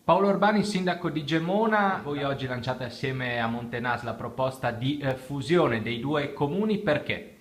Paolo Urbani, sindaco di Gemona, voi oggi lanciate assieme a Montenas la proposta di fusione dei due comuni, perché?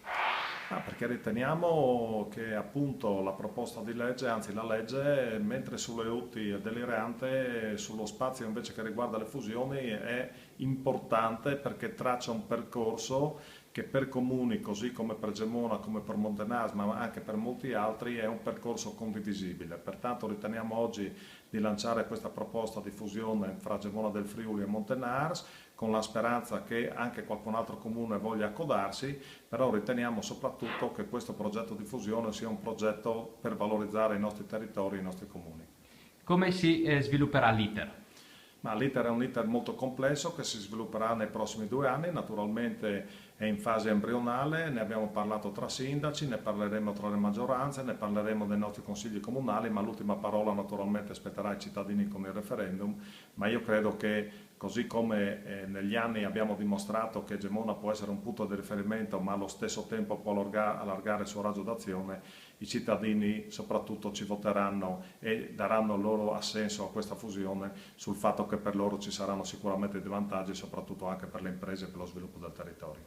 Perché riteniamo che appunto la proposta di legge, anzi la legge, mentre sulle UTI è delirante, sullo spazio invece che riguarda le fusioni è importante perché traccia un percorso che per comuni così come per Gemona, come per Montenas, ma anche per molti altri è un percorso condivisibile. Pertanto riteniamo oggi di lanciare questa proposta di fusione fra Gemona del Friuli e Montenas con la speranza che anche qualcun altro comune voglia accodarsi, però riteniamo soprattutto che questo progetto di fusione sia un progetto per valorizzare i nostri territori e i nostri comuni. Come si svilupperà l'iter? Ma l'iter è un iter molto complesso che si svilupperà nei prossimi 2 anni, naturalmente è in fase embrionale, ne abbiamo parlato tra sindaci, ne parleremo tra le maggioranze, ne parleremo dei nostri consigli comunali, ma l'ultima parola naturalmente spetterà ai cittadini con il referendum, ma io credo che così come negli anni abbiamo dimostrato che Gemona può essere un punto di riferimento, ma allo stesso tempo può allargare il suo raggio d'azione, i cittadini soprattutto ci voteranno e daranno il loro assenso a questa fusione sul fatto che per loro ci saranno sicuramente dei vantaggi, soprattutto anche per le imprese e per lo sviluppo del territorio.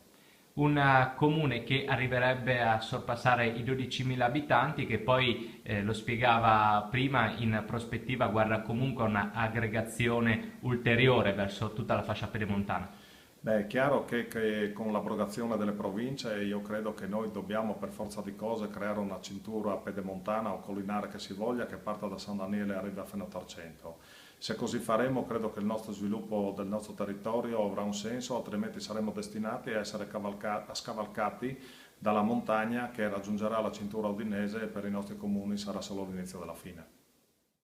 Un comune che arriverebbe a sorpassare i 12.000 abitanti, che poi, lo spiegava prima, in prospettiva guarda comunque a un'aggregazione ulteriore verso tutta la fascia pedemontana. Beh, è chiaro che con l'abrogazione delle province io credo che noi dobbiamo per forza di cose creare una cintura pedemontana o collinare che si voglia che parta da San Daniele e arrivi fino a Tarcento. Se così faremo credo che il nostro sviluppo del nostro territorio avrà un senso, altrimenti saremo destinati a essere scavalcati dalla montagna che raggiungerà la cintura udinese e per i nostri comuni sarà solo l'inizio della fine.